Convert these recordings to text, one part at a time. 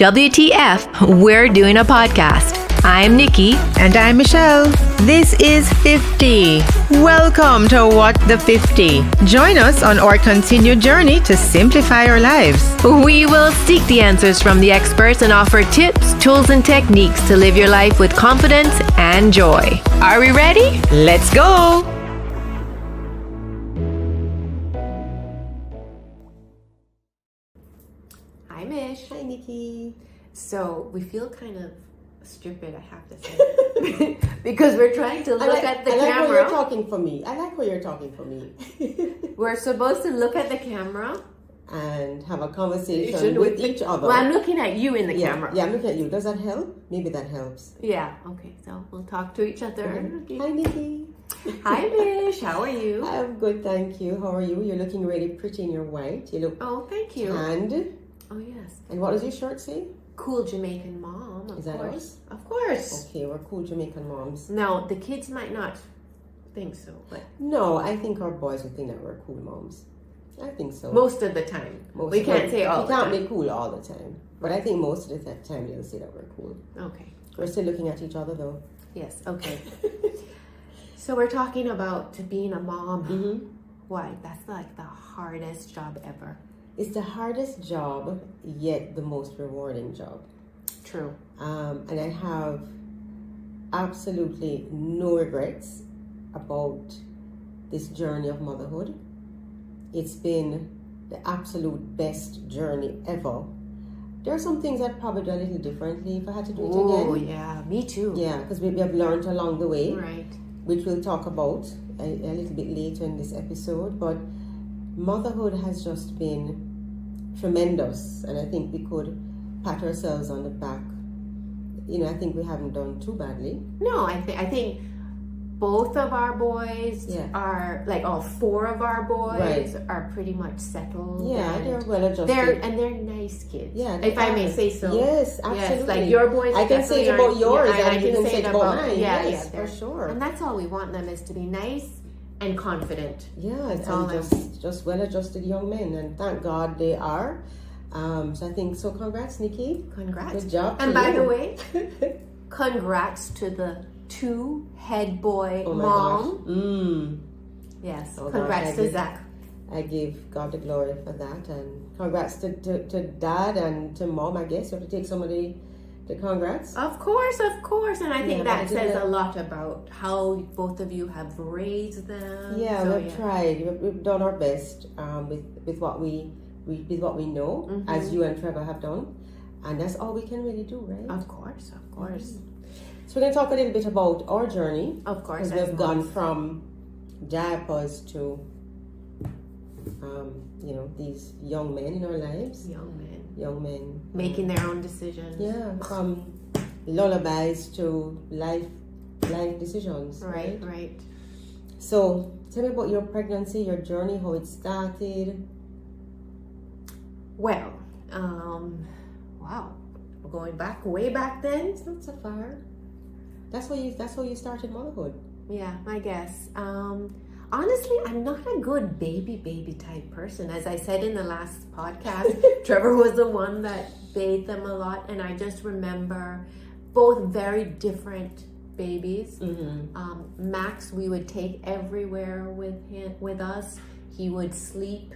WTF, we're doing a podcast. I'm Niki. And I'm Michelle. This is 50. Welcome to What the 50. Join us on our continued journey to simplify our lives. We will seek the answers from the experts and offer tips, tools, and techniques to live your life with confidence and joy. Are we ready? Let's go! Hi, Mish. Hi, Niki. So we feel kind of stupid, I have to say, because we're trying to look at the camera. I like camera. where you're talking for me. I like where you're talking for me. We're supposed to look at the camera and have a conversation with each other. Well, I'm looking at you in the camera. Yeah, I'm looking at you. Does that help? Maybe that helps. Yeah, okay. So we'll talk to each other. Okay. Hi, Niki. Hi, Mish. How are you? I'm good, thank you. How are you? You're looking really pretty in your white. You look thank you. tanned. Oh, yes. And what does your shirt say? Cool Jamaican mom, of Is that course. us? Of course. Okay, we're cool Jamaican moms. Now, the kids might not think so, but No, I think our boys would think that we're cool moms. I think so. most of the time. We can't say all the We can't time. be cool all the time. But I think most of the time they'll say that we're cool. Okay. We're still looking at each other though. Yes, okay. So we're talking about being a mom. Mm-hmm. Why? That's like the hardest job ever. It's the hardest job, yet the most rewarding job. True. And I have absolutely no regrets about this journey of motherhood. It's been the absolute best journey ever. There are some things I'd probably do a little differently if I had to do it Oh, again. yeah. Me too. Yeah, because we have learned along the way, Right. which we'll talk about a little bit later in this episode. But motherhood has just been tremendous, and I think we could pat ourselves on the back. You know, I think we haven't done too badly. No, I think both of our boys Yeah. are, like all four of our boys Right. are pretty much settled. Yeah, and they're well adjusted. they're nice kids. Yeah, if I may say so. Yes, absolutely. Yes, like your boys. I can say it definitely about yours, aren't- and you can say it about mine. Yeah, Yes, yeah, for they're- sure. And that's all we want them is to be nice and confident. Yeah, That's all and just well-adjusted young men, and thank God they are. So I think so. Congrats, Niki. Congrats. Good job. And to by you. the way, congrats to the two head boy Oh my mom. gosh. Yes. Oh, congrats gosh, to Zach. I give God the glory for that, and congrats to dad and to mom. I guess you have to take some of the congrats. Of course. And I think Yeah, that but says it- a lot about how both of you have raised them. Yeah, So, we've tried. We've done our best with what we know, Mm-hmm. as you and Trevor have done, and that's all we can really do, right? Of course. So we're going to talk a little bit about our journey. Of course. Because as we've gone moms. from diapers to, these young men in our lives. Young men. Making their own decisions. Yeah, from lullabies to life decisions. Right. So tell me about your pregnancy, your journey, how it started. Well, wow. Going way back then. It's not so far. That's how you started motherhood. Yeah, I guess. Honestly, I'm not a good baby type person. As I said in the last podcast, Trevor was the one that bathed them a lot, and I just remember both very different babies. Mm-hmm. Max, we would take everywhere with us. He would sleep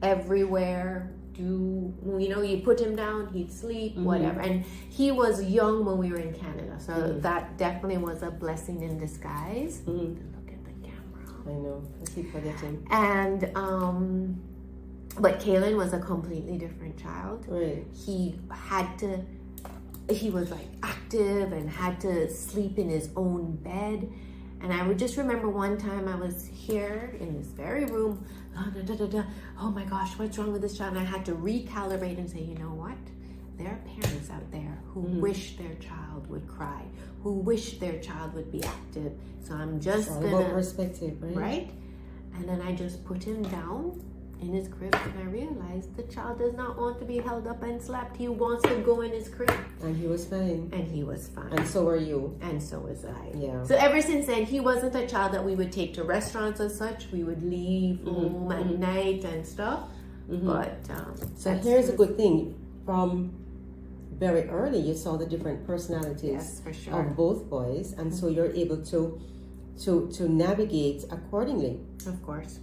everywhere. You put him down, he'd sleep, whatever. And he was young when we were in Canada, so that definitely was a blessing in disguise. Look at the camera. I know. I keep forgetting. And but Kaylin was a completely different child. Right. He was like active and had to sleep in his own bed. And I would just remember one time I was here in this very room. Oh my gosh, what's wrong with this child? And I had to recalibrate and say, you know what? There are parents out there who wish their child would cry, who wish their child would be active. So I'm just All gonna about perspective, right? right? And then I just put him down in his crib, and I realized the child does not want to be held up and slapped. He wants to go in his crib. And he was fine. And he was fine. And so were you. And so was I. Yeah. So ever since then, he wasn't a child that we would take to restaurants as such. We would leave home at night and stuff. But So here's a good thing. From very early you saw the different personalities Yes, for sure. of both boys, and so you're able to navigate accordingly. Of course.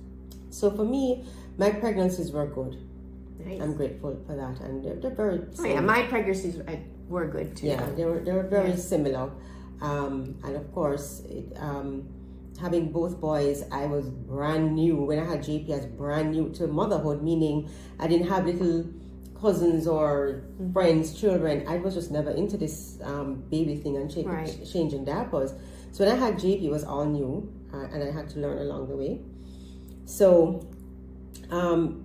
So for me, my pregnancies were good. Nice. I'm grateful for that, and they're very Oh yeah, my pregnancies were good too. yeah, they were very similar, and of course having both boys, I was brand new when I had JP. I was brand new to motherhood, meaning I didn't have little cousins or friends, children. I was just never into this baby thing and changing diapers. So when I had JP, it was all new, and I had to learn along the way. So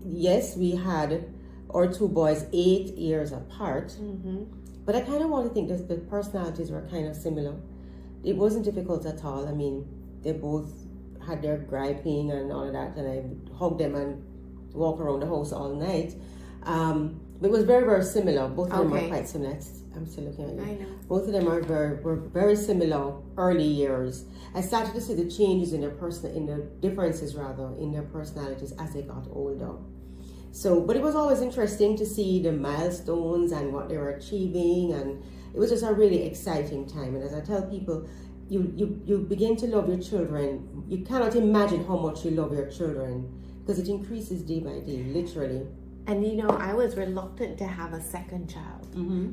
yes, we had our two boys 8 years apart, but I kind of want to think that the personalities were kind of similar. It wasn't difficult at all. I mean, they both had their griping and all of that, and I hugged them and walk around the house all night. But it was very, very similar. Both of them are quite similar. I'm still looking at you. I know. Both of them were very similar early years. I started to see the changes in the differences rather in their personalities as they got older. So, but it was always interesting to see the milestones and what they were achieving, and it was just a really exciting time. And as I tell people, you begin to love your children. You cannot imagine how much you love your children because it increases day by day, literally. And you know, I was reluctant to have a second child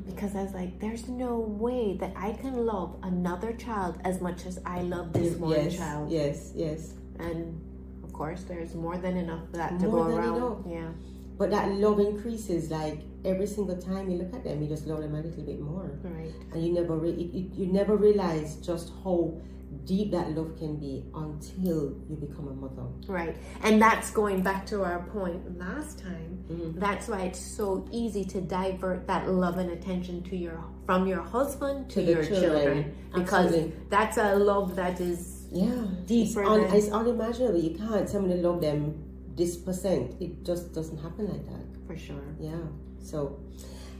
because I was like, there's no way that I can love another child as much as I love this one child. Yes, yes. And of course, there's more than enough of that to go around. Enough. Yeah. But that love increases like every single time you look at them, you just love them a little bit more. Right. And you never realize just how deep that love can be until you become a mother. Right. And that's going back to our point last time. That's why it's so easy to divert that love and attention from your husband to your children. Because that's a love that is deeper. It's unimaginable. You can't tell me to love them this percent. It just doesn't happen like that. For sure. Yeah. So,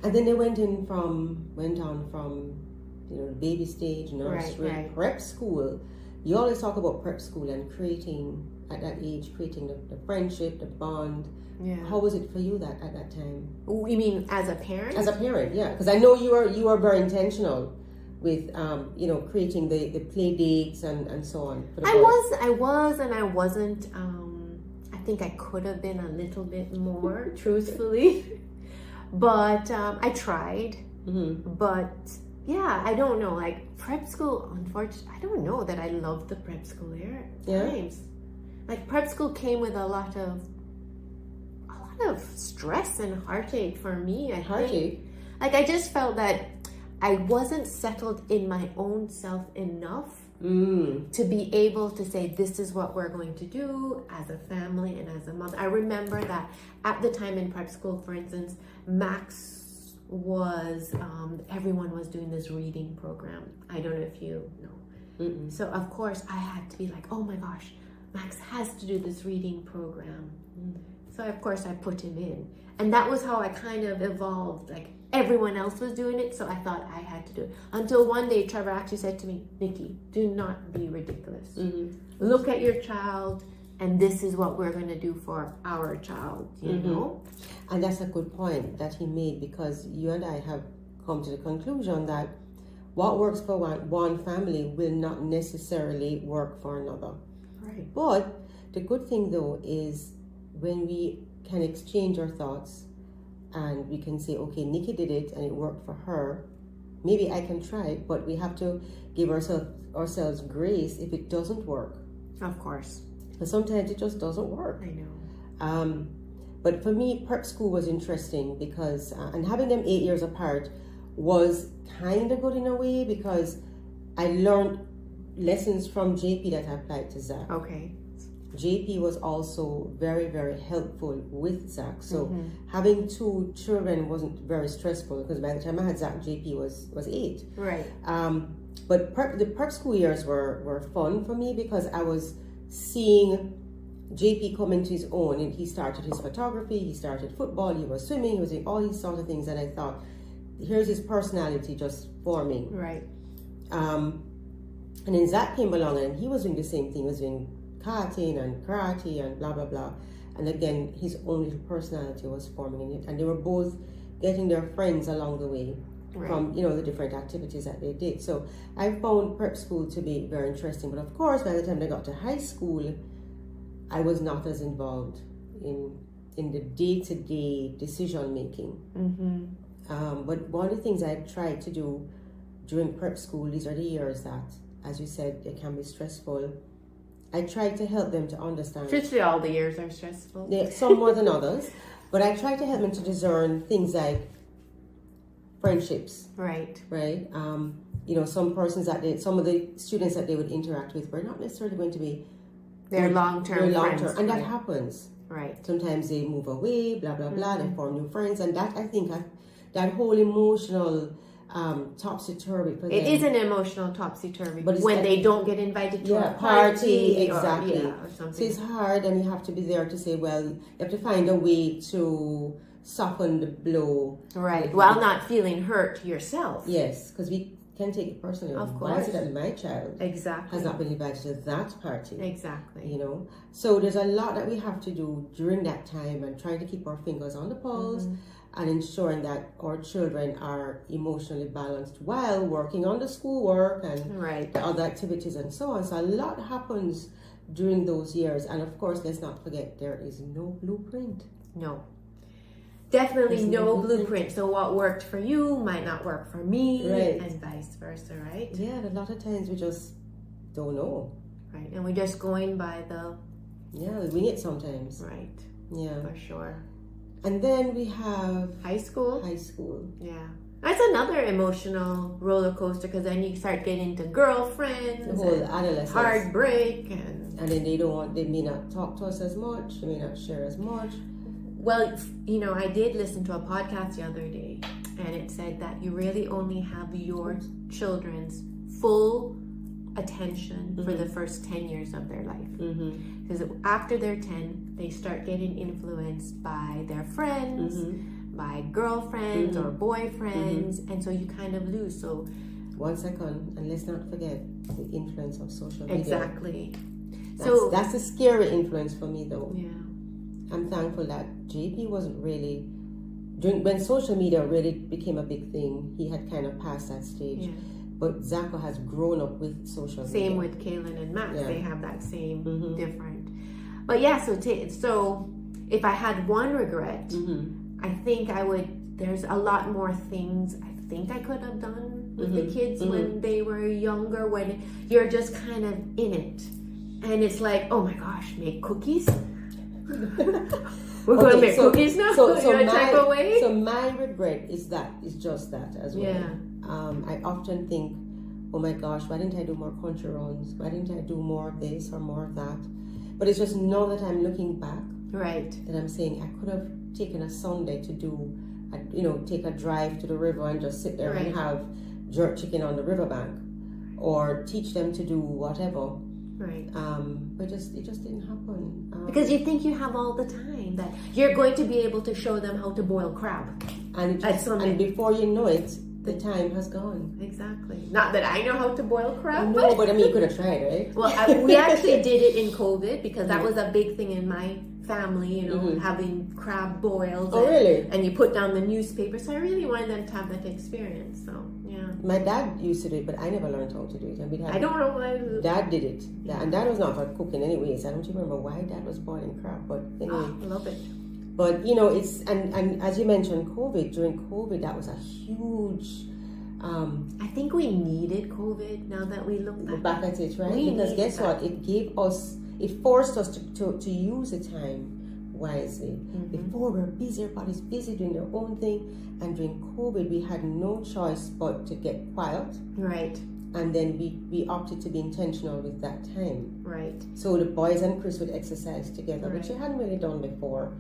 and then they went on from the baby stage, nursery, prep school. You always talk about prep school and creating at that age, creating the friendship, the bond. Yeah. How was it for you at that time? You mean as a parent? As a parent, yeah, because I know you are very intentional with creating the play dates and so on. I was, and I wasn't. I think I could have been a little bit more, truthfully, but I tried. But yeah, I don't know. Like prep school, unfortunately, I don't know that I loved the prep school era times. Like prep school came with a lot of stress and heartache for me. Like I just felt that I wasn't settled in my own self enough to be able to say, this is what we're going to do as a family and as a mother. I remember that at the time in prep school, for instance, Max was, everyone was doing this reading program. I don't know if you know. So of course I had to be like, oh my gosh, Max has to do this reading program. So of course I put him in. And that was how I kind of evolved. Like everyone else was doing it, so I thought I had to do it. Until one day Trevor actually said to me, Niki, do not be ridiculous. Look at your child, and this is what we're going to do for our child, you know? And that's a good point that he made, because you and I have come to the conclusion that what works for one family will not necessarily work for another. Right. But the good thing though is when we can exchange our thoughts and we can say, okay, Niki did it and it worked for her. Maybe I can try it, but we have to give ourselves grace if it doesn't work. Of course. But sometimes it just doesn't work. I know. But for me, prep school was interesting because, and having them 8 years apart was kind of good in a way, because I learned lessons from JP that I applied to Zach. Okay. JP was also very, very helpful with Zach. So having two children wasn't very stressful, because by the time I had Zach, JP was 8. Right. But the prep school years were fun for me because I was seeing JP come into his own, and he started his photography, he started football, he was swimming, he was doing all these sort of things, and I thought, here's his personality just forming. Right. And then Zach came along and he was doing the same thing, he was doing karting and karate and blah blah blah, and again his own little personality was forming in it, and they were both getting their friends along the way. from the different activities that they did. So I found prep school to be very interesting. But of course, by the time they got to high school, I was not as involved in the day-to-day decision making. But one of the things I tried to do during prep school, these are the years that, as you said, they can be stressful. I tried to help them to understand. Truthfully, all the years are stressful. Some more than others. But I tried to help them to discern things like friendships. Right. Some persons some of the students that they would interact with were not necessarily going to be their long-term friends. And that happens. Right. Sometimes they move away, blah, blah, blah, they form new friends. And that, I think, that whole emotional topsy-turvy for them. It is an emotional topsy-turvy but when they don't get invited to a party. Exactly. Or something. So it's hard, and you have to be there to say, well, you have to find a way to soften the blow. Right. While not feeling hurt yourself. Yes, because we can take it personally. Of Why is course. it that my child Exactly. has not been invited to that party? Exactly. So there's a lot that we have to do during that time, and trying to keep our fingers on the pulse and ensuring that our children are emotionally balanced while working on the schoolwork and the other activities and so on. So a lot happens during those years, and of course, let's not forget, there is no blueprint. No. Definitely no blueprint. So what worked for you might not work for me, and vice versa, right? Yeah, a lot of times we just don't know. Right, and we're just going by the... Yeah, we wing it sometimes. Right. Yeah. For sure. And then we have... High school. Yeah. That's another emotional roller coaster, because then you start getting into girlfriends, the whole adolescence, heartbreak, and then they may not talk to us as much, they may not share as much. Well, I did listen to a podcast the other day, and it said that you really only have your children's full attention for the first 10 years of their life. Because after they're 10, they start getting influenced by their friends, by girlfriends or boyfriends, and so you kind of lose. So 1 second, and let's not forget the influence of social media. Exactly. That's a scary influence for me, though. Yeah. I'm thankful that JP wasn't really, when social media really became a big thing, he had kind of passed that stage. Yeah. But Zachary has grown up with social media. Same with Kaylin and Max. They have that same different. But yeah, so if I had one regret, I think there's a lot more things I think I could have done with the kids when they were younger, when you're just kind of in it. And it's like, oh my gosh, make cookies? We're going to make cookies now? So my regret is just that as well. Yeah. I often think, oh my gosh, why didn't I do more country runs? Why didn't I do more of this or more of that? But it's just now that I'm looking back, that I'm saying I could have taken a Sunday to do, take a drive to the river and just sit there and have jerk chicken on the riverbank, or teach them to do whatever. Right. But it just didn't happen. Because you think you have all the time, that you're going to be able to show them how to boil crab. And before you know it, the time has gone. Exactly. Not that I know how to boil crab. No, but I mean, you could have tried, right? Well, we actually did it in COVID, because that was a big thing in my family, having crab boils. Really? And you put down the newspaper. So I really wanted them to have that experience. So, yeah. My dad used to do it, but I never learned how to do it. And I don't know why. Dad did it. And Dad was not for cooking anyways. I don't even remember why Dad was boiling crab, but anyway. I love it. But, it's, and as you mentioned, during COVID, that was a huge... I think we needed COVID now that we look back at it, right? Because guess what? It forced us to use the time wisely. Before, we were busy, everybody's busy doing their own thing. And during COVID, we had no choice but to get quiet. Right. And then we opted to be intentional with that time. Right. So the boys and Chris would exercise together, which we hadn't really done before.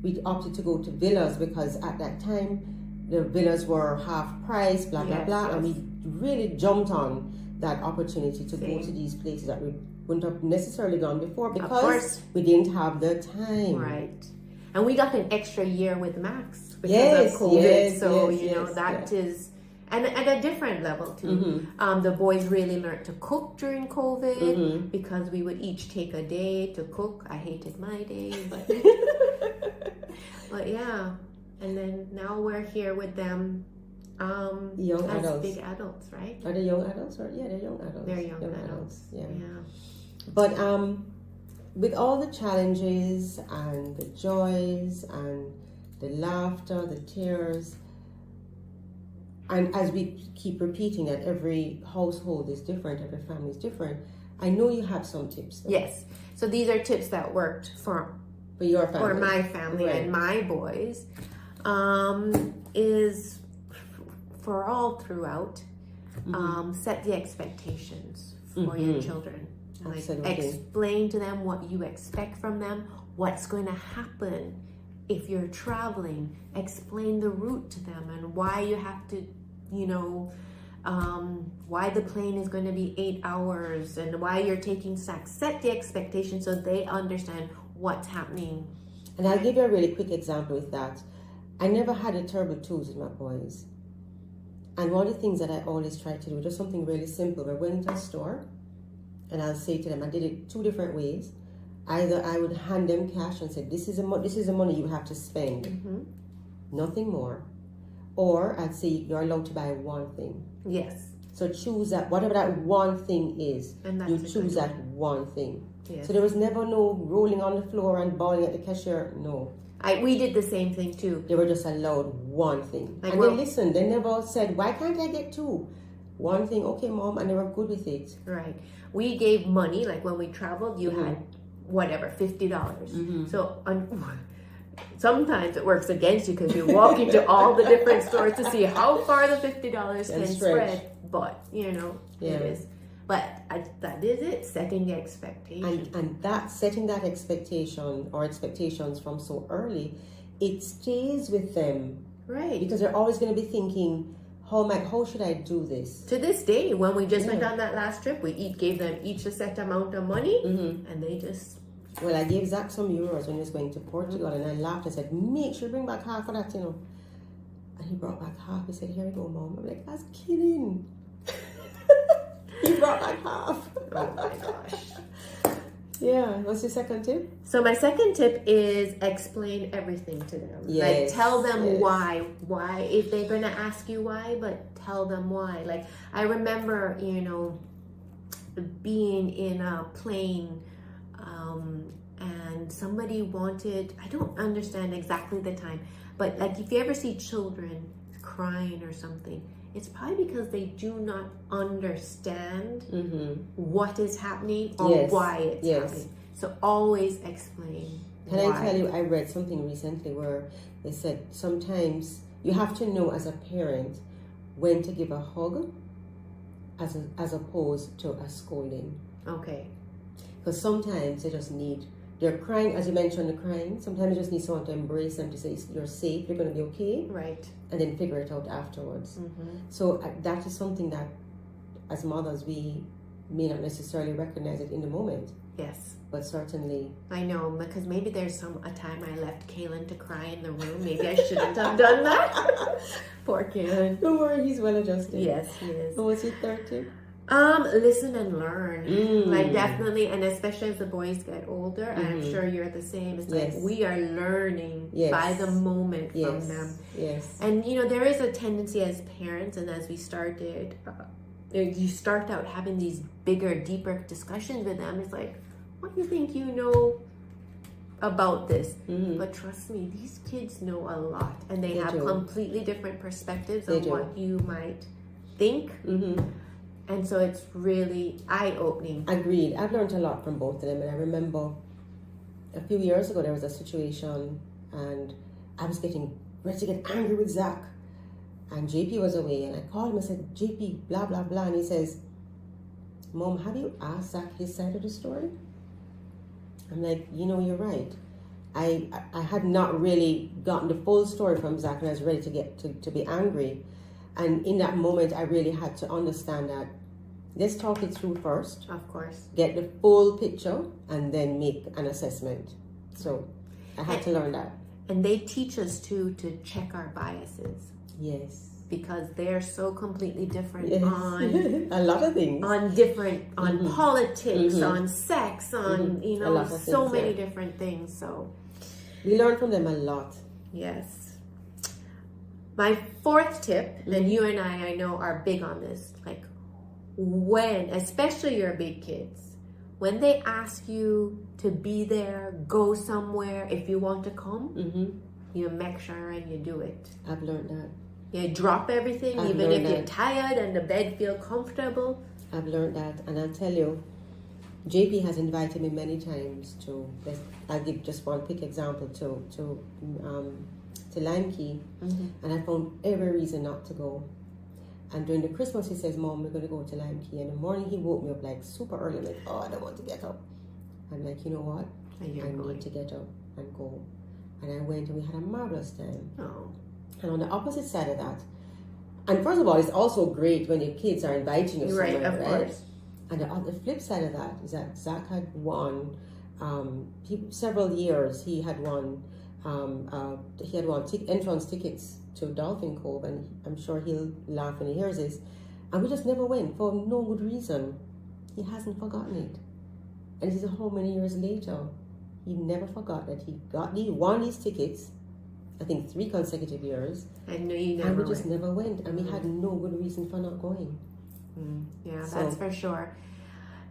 We opted to go to villas, because at that time, the villas were half price, blah, blah, blah. And we really jumped on that opportunity to go to these places that we wouldn't have necessarily gone before, because we didn't have the time. Right. And we got an extra year with Max because of COVID. That is... And at a different level too. The boys really learned to cook during COVID, because we would each take a day to cook. I hated my day, but... but yeah. And then now we're here with them Young as adults. big adults, right? Are they young adults? Or yeah, they're young adults. They're young adults. Yeah. Yeah. But with all the challenges and the joys and the laughter, the tears, and as we keep repeating that every household is different, every family is different, I know you have some tips. Though. Yes. So these are tips that worked for your family. For my family Right. and my boys. Is for all throughout, set the expectations for your children. Like Absolutely. explain to them what you expect from them, what's going to happen if you're traveling. Explain the route to them and why you have to, why the plane is going to be 8 hours and why you're taking snacks. Set the expectation so they understand what's happening. And I'll give you a really quick example with that. I never had a terrible twos with my boys. And one of the things that I always try to do, just something really simple. We're going to a store and I'll say to them, I did it two different ways. Either I would hand them cash and say, this is the money you have to spend. Nothing more. Or I'd say, you're allowed to buy one thing. Yes. So choose that, whatever that one thing is, And that's you a choose good that one thing. Yes. So there was never no rolling on the floor and bawling at the cashier. No. We did the same thing too. They were just allowed one thing. Like, and well- they listened. They never said, why can't I get two? One thing, okay, Mom, and they were good with it. Right. We gave money, like when we traveled, you had whatever, $50. So sometimes it works against you because you walk into all the different stores to see how far the $50 can spread. But, it is. But that is it, setting the expectation. And that setting that expectation or expectations from so early, it stays with them. Right. Because they're always going to be thinking, how should I do this? To this day, when we just went on that last trip, we gave them each a set amount of money, and they just... Well, I gave Zach some euros when he was going to Portugal, and I laughed and said, make sure you bring back half of that, And he brought back half. He said, here you go, Mom. I'm like, that's kidding. He brought back half. Oh my gosh. Yeah. What's your second tip? So my second tip is explain everything to them. Yes, Like tell them yes. why, if they're going to ask you why, but tell them why. Like I remember, being in a plane and somebody wanted, I don't understand exactly the time, but like if you ever see children crying or something, it's probably because they do not understand what is happening or why it's happening. So always explain. Can I tell you, I read something recently where they said sometimes you have to know as a parent when to give a hug as opposed to a scolding. Okay. Because sometimes they just need, they're crying, as you mentioned, the crying. Sometimes you just need someone to embrace them to say, you're safe, you're going to be okay. Right. And then figure it out afterwards. So that is something that, as mothers, we may not necessarily recognize it in the moment. Yes. But certainly. I know, because maybe there's a time I left Kaylin to cry in the room. Maybe I shouldn't have done that. Poor Kaylin. Don't worry, he's well adjusted. Yes, he is. So what's your third tip? Listen and learn. Like definitely, and especially as the boys get older, and I'm sure you're the same. It's like we are learning by the moment from them. Yes. And there is a tendency as parents, and as we started, you start out having these bigger, deeper discussions with them. It's like, what do you think you know about this? But trust me, these kids know a lot, and they have completely different perspectives on what you might think. And so it's really eye-opening. Agreed. I've learned a lot from both of them. And I remember a few years ago, there was a situation and I was getting ready to get angry with Zach. And JP was away. And I called him and said, JP, blah, blah, blah. And he says, Mom, have you asked Zach his side of the story? I'm like, you're right. I had not really gotten the full story from Zach and I was ready to get to be angry. And in that moment, I really had to understand that let's talk it through first. Of course. Get the full picture and then make an assessment. So I had to learn that. And they teach us too to check our biases. Yes. Because they're so completely different on a lot of things. On politics, on sex, on so many things, yeah. different things. So we learn from them a lot. yes. My fourth tip, and you and I know are big on this, like when, especially your big kids, when they ask you to be there, go somewhere, if you want to come, you make sure and you do it. I've learned that. You drop everything, I've even if learned you're that. tired and the bed feel comfortable. I've learned that, and I'll tell you, JP has invited me many times to. I'll give just one quick example to Lime Key, and I found every reason not to go. And during the Christmas, he says, "Mom, we're going to go to Lime Key." And in the morning, he woke me up like super early. I'm like, "Oh, I don't want to get up." I'm like, you know what? I need to get up and go. And I went, and we had a marvelous time. Oh. And on the opposite side of that, and first of all, it's also great when your kids are inviting you somewhere, Right, of course. And on the flip side of that is that Zach had won, several years he had won entrance tickets to Dolphin Cove, and I'm sure he'll laugh when he hears this. And we just never went for no good reason. He hasn't forgotten it. And this is how many years later, he never forgot that he won these tickets, I think 3 consecutive years. And no, you never And we went. just never went, and we had no good reason for not going. Yeah, So- that's for sure.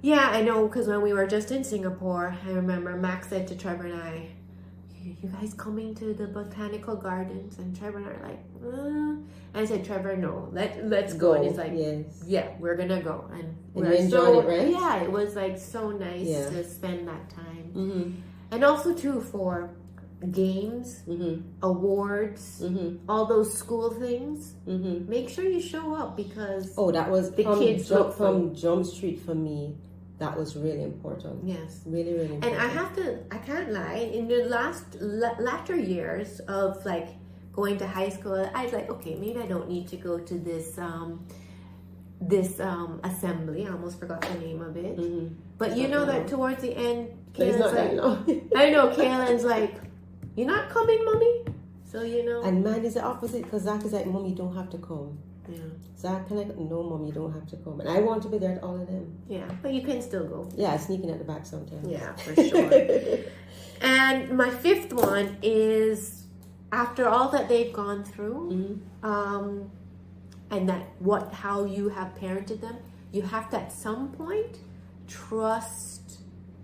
Yeah, I know, because when we were just in Singapore, I remember Max said to Trevor and I, "You guys coming to the botanical gardens?" And Trevor and I are like, And I said, "Trevor, no, let's go." And he's like, yes. "Yeah, we're gonna go." And And we're you enjoyed it, right? Yeah, it was like so nice Yeah. to spend that time. Mm-hmm. And also too for games, awards, all those school things. Make sure you show up, because Oh, that was the kids look from Jump Street for me. That was really important. yes. Really, really important. And I can't lie, in the latter years of like going to high school, I was like, okay, maybe I don't need to go to this assembly. I almost forgot the name of it. But you know that towards the end, It's not that Kaylen's long. like, I know, Kaylen's like, "You're not coming, mommy?" So you know. And mine is the opposite, because Zach is like, "Mom, you don't have to come." Yeah. Zach, no, Mom, you don't have to come. And I want to be there at all of them. Yeah, but you can still go. Yeah, sneaking at the back sometimes. Yeah, for sure. And my fifth one is, after all that they've gone through, and how you have parented them, you have to at some point trust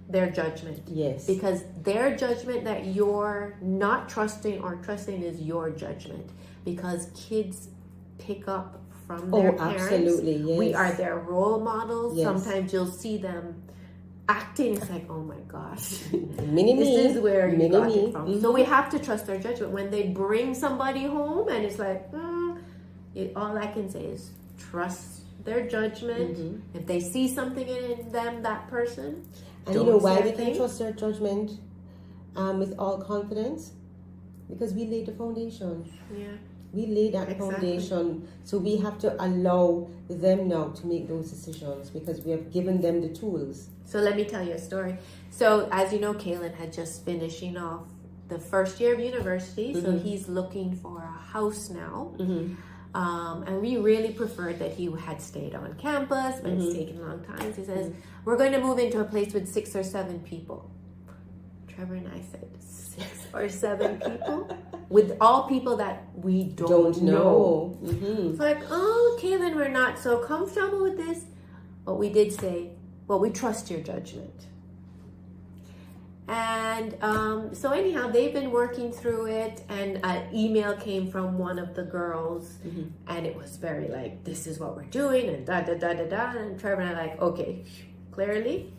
their judgment. Yes. Because their judgment that you're not trusting or trusting is your judgment. Because kids pick up from their parents. Absolutely, yes. We are their role models. Yes. Sometimes you'll see them acting. It's like, oh my gosh. Mini This me. is where you Mini got me. it from. So we have to trust their judgment. When they bring somebody home and it's like, all I can say is trust their judgment. If they see something in them, that person. And you know why we can trust their judgment with all confidence? Because we laid the foundation. Yeah. We laid that foundation. So we have to allow them now to make those decisions, because we have given them the tools. So let me tell you a story. So as you know, Kaylen had just finishing off the first year of university. So he's looking for a house now. And we really preferred that he had stayed on campus, but it's taken a long time. So he says, we're going to move into a place with 6 or 7 people. Trevor and I said, 6 or 7 people? With all people that we don't know. It's like, oh, Kaylen, we're not so comfortable with this. But we did say, well, we trust your judgment. And so anyhow, they've been working through it, and an email came from one of the girls, and it was very like, this is what we're doing, and da-da-da-da-da, and Trevor and I like, okay, clearly,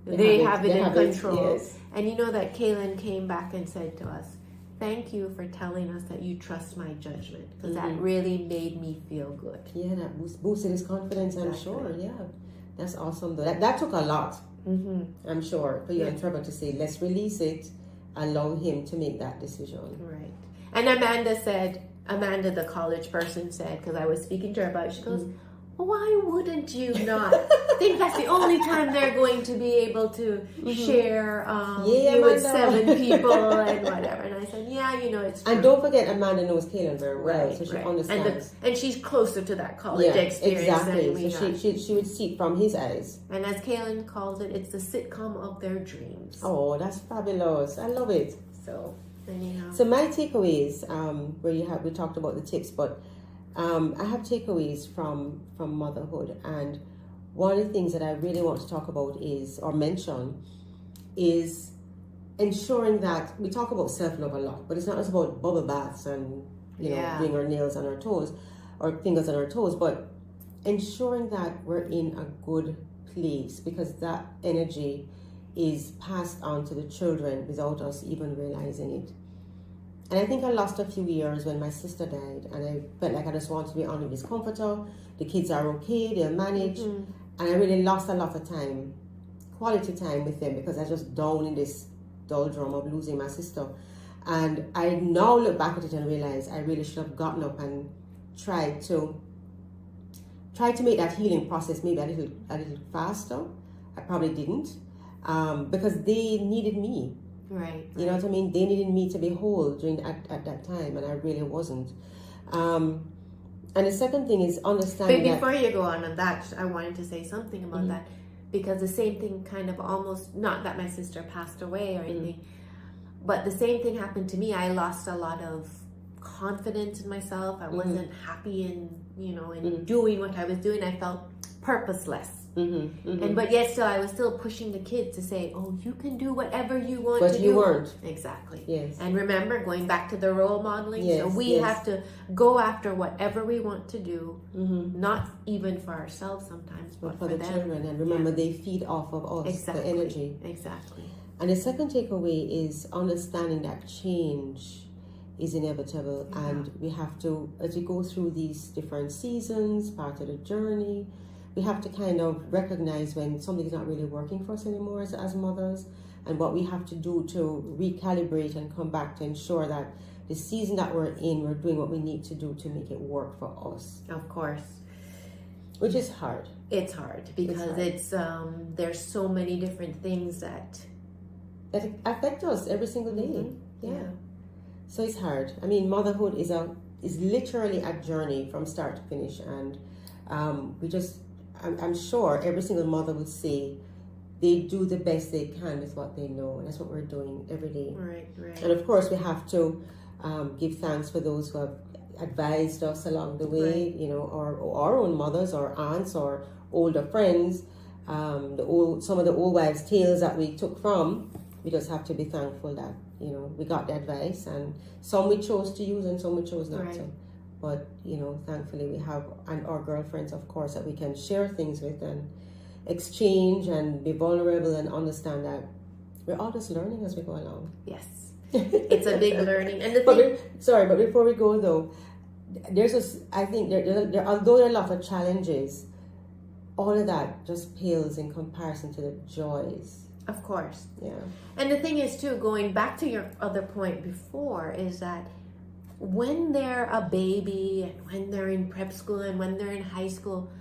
they have it in control. Yes. And you know that Kaylen came back and said to us, thank you for telling us that you trust my judgment, because that really made me feel good. Yeah, that boosted his confidence, I'm sure. Yeah, that's awesome. That took a lot. I'm sure, for you and Trevor to say, let's release it, allow him to make that decision. Right. And Amanda, the college person, said, because I was speaking to her about it, she goes, why wouldn't you not think that's the only time they're going to be able to share you with 7 people and whatever? And I said, yeah, you know, it's true. And don't forget, Amanda knows Kaylen very well, so she understands. And she's closer to that college experience than we so she would see it from his eyes. And as Kaylen calls it, it's the sitcom of their dreams. Oh, that's fabulous. I love it. So anyhow. So my takeaways, we talked about the tips, but I have takeaways from motherhood, and one of the things that I really want to talk about mention is ensuring that we talk about self-love a lot, but it's not just about bubble baths and doing our nails on our toes or fingers on our toes, but ensuring that we're in a good place, because that energy is passed on to the children without us even realizing it. And I think I lost a few years when my sister died, and I felt like I just wanted to be under this comforter. The kids are okay, they'll manage. And I really lost a lot of time, quality time with them, because I was just down in this doldrum of losing my sister. And I now look back at it and realize I really should have gotten up and tried to make that healing process maybe a little faster. I probably didn't, because they needed me. Right. You know what I mean? They needed me to be whole at that time, and I really wasn't. And the second thing is understanding. But before you go on that, I wanted to say something about that, because the same thing kind of almost, not that my sister passed away or anything, but the same thing happened to me. I lost a lot of confidence in myself. I wasn't happy in doing what I was doing. I felt purposeless. And but yet still I was still pushing the kids to say, oh, you can do whatever you want to do. But you weren't. Exactly. Yes. And remember, going back to the role modeling, yes, so we have to go after whatever we want to do, not even for ourselves sometimes, but for the them. Children. And remember, they feed off of us, the energy. Exactly. And the second takeaway is understanding that change is inevitable, and we have to, as we go through these different seasons, part of the journey, we have to kind of recognize when something is not really working for us anymore as mothers, and what we have to do to recalibrate and come back to ensure that the season that we're in, we're doing what we need to do to make it work for us. Of course. Which is hard. It's hard because it's there's so many different things that affect us every single day. Yeah. So it's hard. I mean, motherhood is literally a journey from start to finish, and I'm sure every single mother would say they do the best they can with what they know, and that's what we're doing every day. Right. And of course, we have to give thanks for those who have advised us along the way, or our own mothers or aunts or older friends, some of the old wives' tales that we took from. We just have to be thankful that we got the advice, and some we chose to use and some we chose not to. But thankfully we have our girlfriends, of course, that we can share things with and exchange and be vulnerable and understand that we're all just learning as we go along. Yes, it's a big learning. And but before we go though, I think although there are a lot of challenges, all of that just pales in comparison to the joys. Of course. Yeah. And the thing is too, going back to your other point before, is that when they're a baby and when they're in prep school and when they're in high school,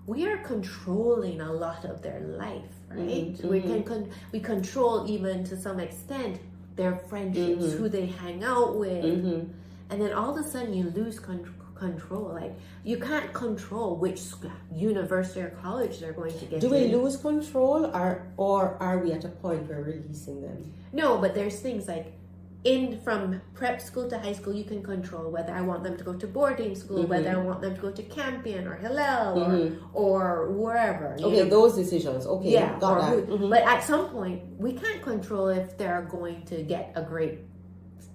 we are controlling a lot of their life, right? We control, even to some extent, their friendships, who they hang out with, and then all of a sudden you lose control. Like, you can't control which university or college they're going to get. Do we lose control, or are we at a point where we're releasing them? No, but there's things like from prep school to high school, you can control whether I want them to go to boarding school, whether I want them to go to Campion or Hillel or wherever. Okay, those decisions. Okay, yeah, got that. But at some point, we can't control if they're going to get a great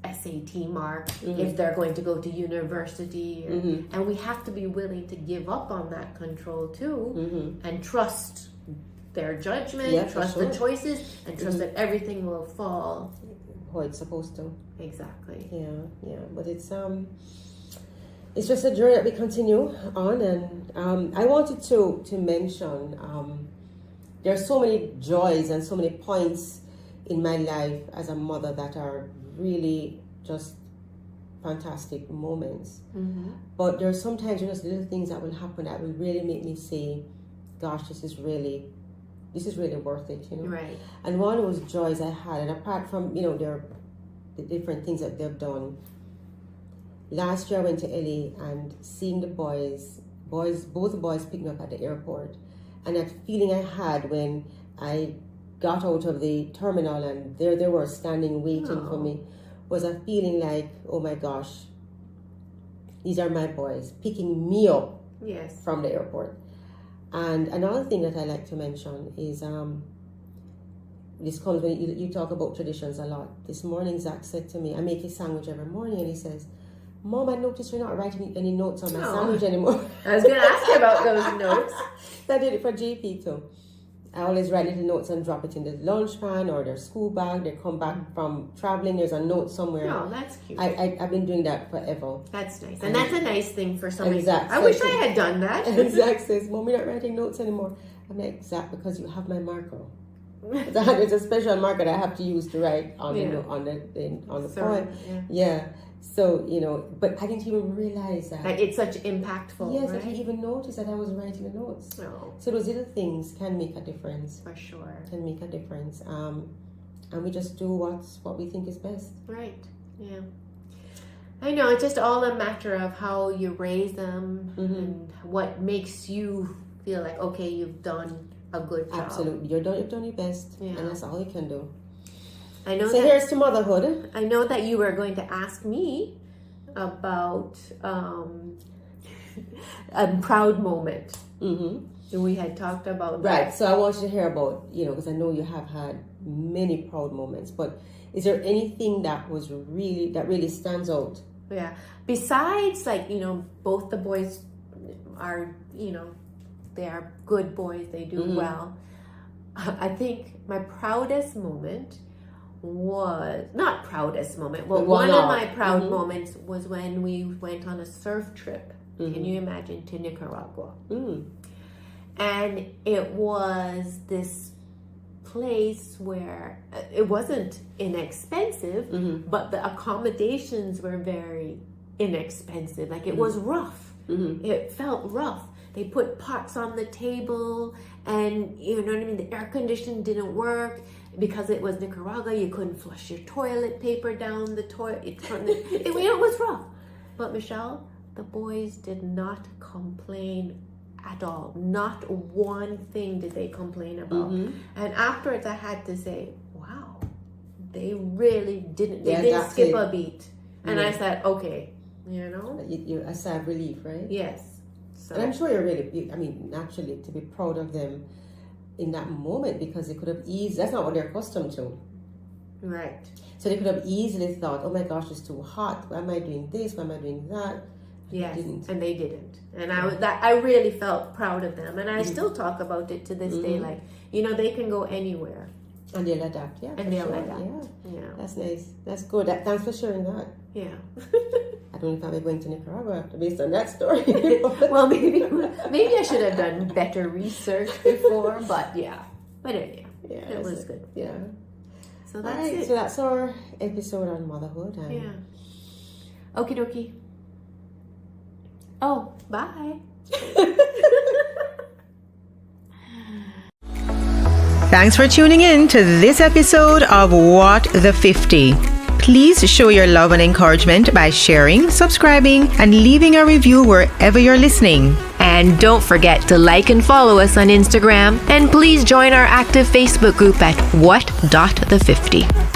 SAT mark, if they're going to go to university, and we have to be willing to give up on that control too, and trust their judgment, trust the choices, and trust that everything will fall how it's supposed to. Exactly. Yeah. But it's just a journey that we continue on, and I wanted to mention there are so many joys and so many points in my life as a mother that are really just fantastic moments. But there are sometimes just little things that will happen that will really make me say, gosh, this is really worth it, Right. And one of those joys I had, and apart from the different things that they've done, last year I went to LA and seeing the both the boys picked me up at the airport, and that feeling I had when I got out of the terminal and there they were standing waiting for me was a feeling like, oh my gosh, these are my boys picking me up Yes. from the airport. And another thing that I like to mention is this comes when you talk about traditions a lot. This morning, Zach said to me, I make a sandwich every morning, and he says, Mom, I noticed you're not writing any notes on my sandwich anymore. I was going to ask you about those notes. I did it for JP too. I always write little notes and drop it in the lunch pan or their school bag. They come back from traveling, there's a note somewhere. Oh, that's cute. I've been doing that forever. That's nice. And that's a nice thing for somebody. Exactly. I wish I had done that. And Zach says, Mom, you're not writing notes anymore. I'm like, Zach, because you have my marker. It's a special marker that I have to use to write on the point. Yeah. So, but I didn't even realize that. Like, it's such impactful. Yes, right? I didn't even notice that I was writing the notes. Oh, So those little things can make a difference. for sure. Can make a difference. And we just do what we think is best. Right. Yeah. I know. It's just all a matter of how you raise them and what makes you feel like, okay, you've done a good job. Absolutely. You've done your best. Yeah. And that's all you can do. I know So here's to motherhood. I know that you were going to ask me about a proud moment. Mm-hmm. We had talked about Right. that. So I want you to hear about, because I know you have had many proud moments, but is there anything that really stands out? Yeah. Besides, both the boys are, they are good boys. They do well. I think my proudest moment was not proudest moment. Well, one of my proud moments was when we went on a surf trip. Can you imagine, to Nicaragua? And it was this place where it wasn't inexpensive, but the accommodations were very inexpensive. Like, it was rough. It felt rough. They put pots on the table, and you know what I mean, the air conditioning didn't work because it was Nicaragua. You couldn't flush your toilet paper down the toilet. It was rough. But Michelle, the boys did not complain at all. Not one thing did they complain about. And afterwards, I had to say, wow, they really didn't. They didn't skip a beat. And I said, okay, You a sigh of relief, right? Yes. So, and I'm sure you're really, naturally, to be proud of them in that moment, because they could have that's not what they're accustomed to. right. So they could have easily thought, oh my gosh, it's too hot. Why am I doing this? Why am I doing that? Yes, and they didn't. And I really felt proud of them. And I still talk about it to this day. Like, they can go anywhere. And they'll adapt, yeah. And they'll sure. adapt. Yeah. That's nice. That's good. Thanks for sharing that. Yeah. I don't know if I'll be going to Nicaragua based on that story. Well, maybe I should have done better research before, but yeah. But anyway, it was good. Yeah. So that's All right, it. so that's our episode on motherhood. And Yeah. Okie dokie. Oh, bye. Thanks for tuning in to this episode of What the 50. Please show your love and encouragement by sharing, subscribing, and leaving a review wherever you're listening. And don't forget to like and follow us on Instagram. And please join our active Facebook group at what.the50.